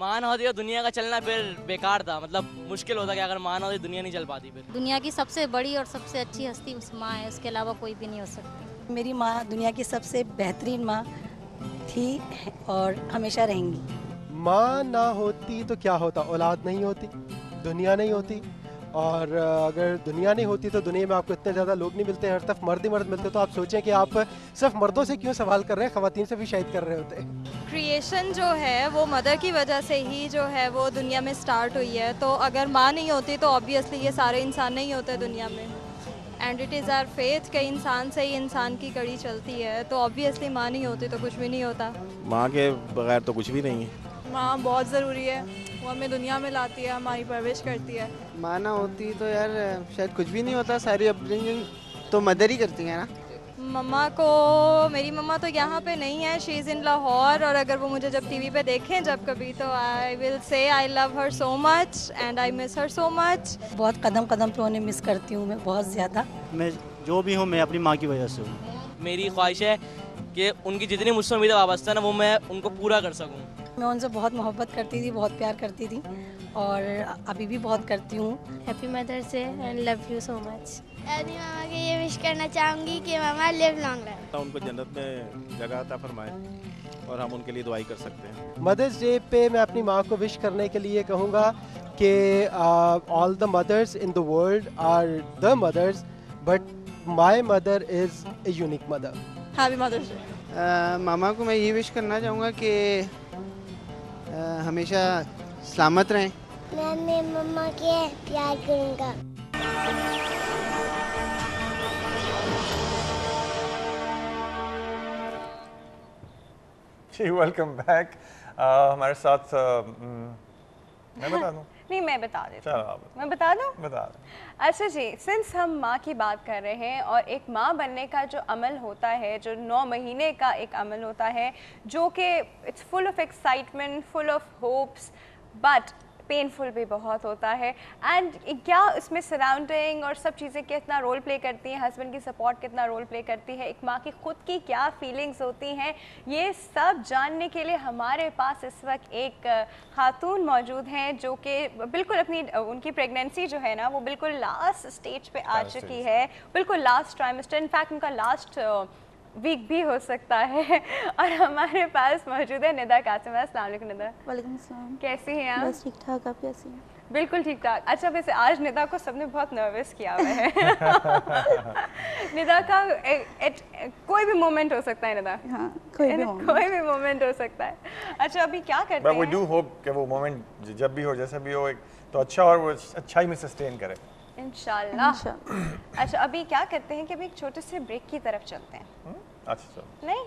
माँ ना होती तो दुनिया का चलना फिर बेकार था, मतलब मुश्किल होता कि अगर माँ ना होती दुनिया नहीं चल पाती फिर। दुनिया की सबसे बड़ी और सबसे अच्छी हस्ती उस माँ है, उसके अलावा कोई भी नहीं हो सकती। मेरी माँ दुनिया की सबसे बेहतरीन माँ थी और हमेशा रहेंगी। माँ ना होती तो क्या होता, औलाद नहीं होती, दुनिया नहीं होती। और अगर दुनिया नहीं होती तो दुनिया में आपको इतने ज़्यादा लोग नहीं मिलते, हर तरफ मर्द ही मर्द मिलते। तो आप सोचें कि आप सिर्फ मर्दों से क्यों सवाल कर रहे हैं, ख़वातीन से भी शायद कर रहे होते। क्रिएशन जो है वो मदर की वजह से ही जो है वो दुनिया में स्टार्ट हुई है, तो अगर माँ नहीं होती तो ऑब्वियसली ये सारे इंसान नहीं होते दुनिया में। And it is our faith कि इंसान से ही इंसान की कड़ी चलती है, तो ऑब्वियसली माँ नहीं होती तो कुछ भी नहीं होता। माँ के बगैर तो कुछ भी नहीं है। माँ बहुत ज़रूरी है, वो हमें दुनिया में लाती है, हमारी परवरिश करती है। माँ ना होती तो यार शायद कुछ भी नहीं होता, सारी अपब्रिंगिंग तो मदर ही करती है ना। मम्मा को, मेरी मम्मा तो यहाँ पे नहीं है, शी इज़ इन लाहौर, और अगर वो मुझे जब टीवी पे देखें जब कभी तो I will say I love her so much and I miss her so much. बहुत कदम कदम पे उन्हें मिस करती हूँ मैं, बहुत ज़्यादा। मैं जो भी हूँ मैं अपनी माँ की वजह से हूँ। मेरी ख्वाहिश है कि उनकी जितनी मुझसे उम्मीदें वाबस्ता है ना वो मैं उनको पूरा कर सकूँ। मैं उनसे बहुत मोहब्बत करती थी, बहुत प्यार करती थी और अभी भी बहुत करती हूँ। Happy mother's day and love you so much. अपनी मामा को ये विश करना चाहूँगी कि मामा लिव लॉन्ग रहे, उनको जन्नत में जगह अता फरमाए और हम उनके लिए दुआई कर सकते हैं। मदर्स डे पे मैं अपनी माँ को विश करने के लिए कहूँगा कि all the mothers in the world are the mothers, but my mother is a unique mother. Happy mother's day. मामा को मैं ये विश करना चाहूँगा कि हमेशा सलामत रहें। मैं अपने मम्मा के प्यार करूँगा। जी वेलकम बैक। हमारे साथ मैं बता दूं? नहीं, मैं बता देती चलो हूँ। आप मैं बता दूँ? बता दें। अच्छा जी, सिंस हम माँ की बात कर रहे हैं और एक माँ बनने का जो अमल होता है, जो 9 महीने का एक अमल होता है, जो कि it's full of excitement, full of hopes, but painful भी बहुत होता है। एंड क्या इसमें सराउंडिंग और सब चीज़ें कितना रोल प्ले करती हैं, हस्बैंड की सपोर्ट कितना रोल प्ले करती है, एक माँ की खुद की क्या फीलिंग्स होती हैं, ये सब जानने के लिए हमारे पास इस वक्त एक खातून मौजूद हैं जो कि बिल्कुल अपनी उनकी प्रेगनेंसी जो है ना वो बिल्कुल लास्ट स्टेज पे आ चुकी है, बिल्कुल लास्ट ट्राइमेस्टर, इनफैक्ट उनका लास्ट वीक भी हो सकता है। और हमारे पास मौजूद है निदा कासिम। अस्सलाम वालेकुम निदा। वालेकुम अस्सलाम। कैसी हैं आप? बस ठीक ठाक, आप कैसी हैं? बिल्कुल ठीक ठाक। अच्छा, वैसे आज निदा को सबने बहुत नर्वस किया हुआ है। निदा का कोई भी मोमेंट हो सकता है निदा। हाँ, कोई भी मोमेंट हो सकता है। अच्छा, अभी क्या करते हैं? वी डू होप कि वो मोमेंट जब भी हो, जैसा भी हो, एक तो अच्छा और वो अच्छाई में सस्टेन करे इंशाल्लाह। अच्छा, अभी क्या करते हैं कि अभी एक छोटे से ब्रेक की तरफ चलते हैं। अच्छा चलो। नहीं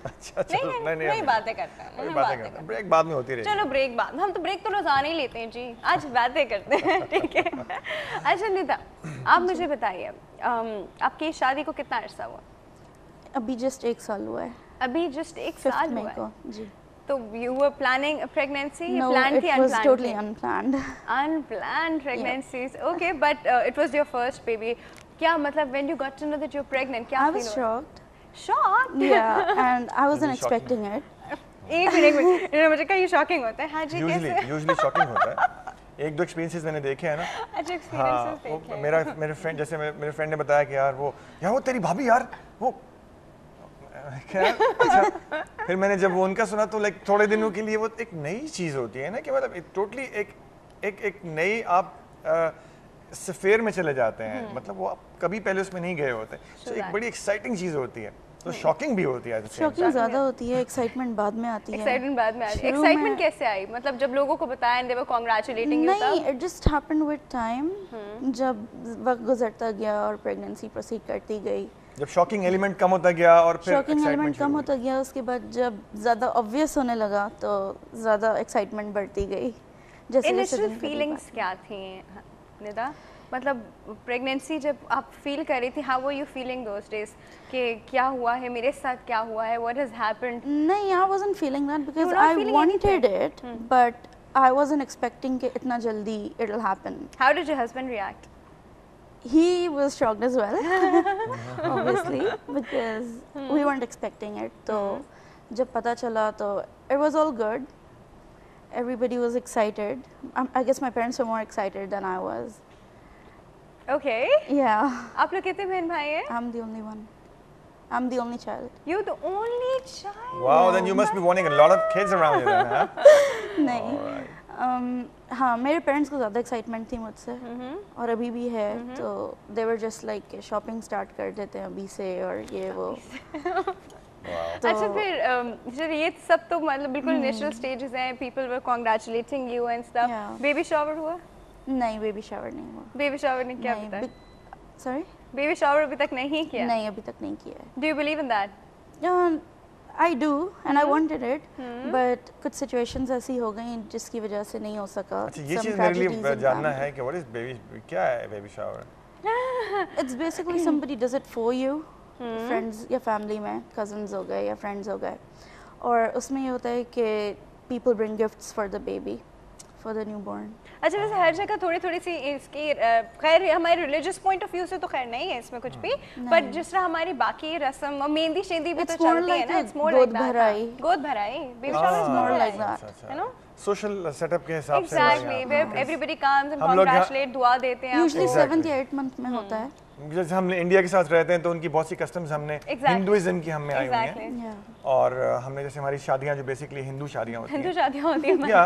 अच्छा चलो, नहीं बातें करते हैं, ब्रेक बाद में होती रहेगी। चलो ब्रेक बाद, हम तो ब्रेक तो रोजाना ही लेते हैं जी, आज बातें करते हैं। ठीक है। अच्छा निदा, आप मुझे बताइए आपकी शादी को कितना अर्सा हुआ? अभी जस्ट 1 साल हुआ है। अभी जस्ट 1 साल हुआ है जी। तो you were planning a pregnancy? No, planned it was totally unplanned. Unplanned pregnancies. Yeah. Okay, but it was your first baby. क्या मतलब when you got to know that you're pregnant? क्या I was shocked. Shocked? Yeah, and I wasn't expecting it. एक minute मुझे कहीं shocking होता है। हाँ जी, कैसे? Usually शॉकिंग होता है। एक दो एक्सपीरियंसेस मैंने देखे हैं ना। अच्छा, एक्सपीरियंसेस देखे हैं। मेरे फ्रेंड, जैसे मेरे फ्रेंड ने बताया कि यार वो तेरी भाभी यार वो अच्छा। फिर मैंने जब वो उनका सुना तो लाइक थोड़े दिनों के लिए वो एक नई चीज़ होती है ना, कि मतलब टोटली एक नई आप सफेयर में चले जाते हैं, मतलब वो आप कभी पहले उसमें नहीं गए होते, तो एक बड़ी एक्साइटिंग चीज़ होती है, तो शॉकिंग भी होती है। शॉकिंग ज़्यादा होती है, एक्साइटमेंट बाद में आती है। एक्साइटमेंट बाद में आती है। एक्साइटमेंट कैसे आई? मतलब जब लोगों को बताया and they were congratulating you? नहीं, it just happened with time. जब वक्त गुजरता गया और प्रेगनेंसी प्रोसीड करती गई, जब शॉकिंग एलिमेंट कम होता गया और फिर शॉकिंग एलिमेंट कम होता गया, उसके बाद जब ज़्यादा ऑब्वियस होने लगा तो ज़्यादा एक्साइटमेंट बढ़ती गई। जैसे इनिशियल फीलिंग्स क्या थी निदा? मतलब प्रेगनेंसी जब आप फील कर रही थी, how were you feeling those days कि क्या हुआ है मेरे साथ, क्या हुआ है, व्हाट हैज हैपेंड? नहीं, I wasn't feeling that because I wanted it, but I wasn't expecting कि इतना जल्दी it will happen. How did your husband react? He was shocked as well, obviously, because we weren't expecting it. तो जब पता चला तो it was all good. everybody was excited. I guess my parents were more excited than I was. Okay. Yeah. आप लोग कितने बहन भाई हैं? I'm the only one. I'm the only child. You're the only child. Wow, then you must be wanting a lot of kids around you then, huh? नहीं. हाँ, मेरे parents को ज़्यादा excitement थी मुझसे और अभी भी है, तो they were just like shopping start कर देते हैं अभी से और ये वो. अच्छा फिर जब ये सब तो मतलब बिल्कुल initial stages हैं, people were congratulating you and stuff. Baby shower हुआ? नहीं, baby shower नहीं हुआ. Baby shower नहीं किया अभी तक? Sorry? Baby shower अभी तक नहीं किया? नहीं, अभी तक नहीं किया है. Do you believe in that? I do and I wanted it, but कुछ situations ऐसी हो गई जिसकी वजह से नहीं हो सका. अच्छा, ये चीज़ मेरे लिए जानना है कि what is baby, क्या है baby shower? It's basically somebody does it for you. Friends या family में cousins हो गए या friends हो गए, और उसमें ये होता है कि people bring gifts for the baby, for the newborn. अच्छा वैसे हर जगह थोड़ी सी इसकी खैर हमारे रिलीजियस पॉइंट ऑफ व्यू से तो खैर नहीं है इसमें कुछ भी, बट जिस तरह हमारी बाकी रस्म और मेहंदी शेंदी भी तो चलती है ना, it's more like that. Godh bharai baby shower is more like that, you know, social setup के हिसाब से. Exactly, where everybody comes and congratulate, दुआ देते हैं. यूजुअली 7th या 8th मंथ में होता है. जैसे हम इंडिया के साथ रहते हैं तो उनकी बहुत सी कस्टम्स हमने हिंदुइज्म की हमें आई हुई हैं, और हमने जैसे हमारी शादियां जो बेसिकली हिंदू शादियां होती हैं, हिंदू शादियां होती हैं या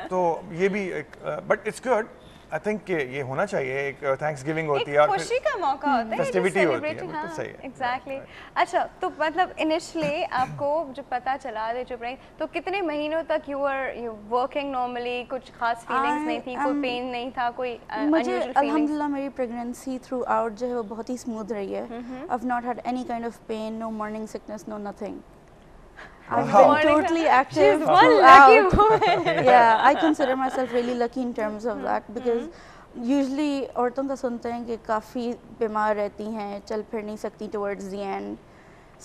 तो ये भी एक, but it's good, I think कि ये होना चाहिए. एक थैंक्सगिविंग होती है और खुशी का मौका होता है, फेस्टिविटी होती है, बिल्कुल सही है. एग्जैक्टली. अच्छा तो मतलब इनिशियली आपको जब पता चला दे चुप रही, तो कितने महीनों तक यू वर्किंग नॉर्मली, कुछ खास फीलिंग्स नहीं थी, कोई पेन नहीं था, कोई मुझे अल्हम्दुलिल्लाह मेरी प्रेगनेंसी थ्रू आउट जो है वो बहुत ही स्मूथ रही है. I have not had any kind of pain, no morning sickness, no nothing. I've been totally active throughout. Yeah, I consider myself really lucky in terms of that, because usually औरतों का सुनते हैं कि काफ़ी बीमार रहती हैं, चल फिर नहीं सकती towards the end,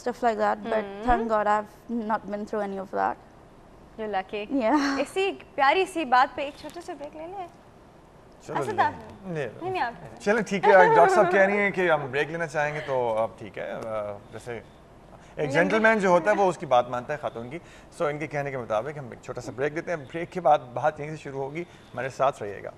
stuff like that. But thank God I've not been through any of that. You're lucky. Yeah. इसी प्यारी सी बात पे एक छोटे से ब्रेक ले लें. चलो ठीक है, डॉक्टर साहब कह रही हैं कि हम ब्रेक लेना चाहेंगे, तो अब ठीक है. जैसे एक जेंटलमैन जो होता है वो उसकी बात मानता है खातून की, सो इनके कहने के मुताबिक हम एक छोटा सा ब्रेक देते हैं. ब्रेक के बाद बात यहीं से शुरू होगी, हमारे साथ रहिएगा.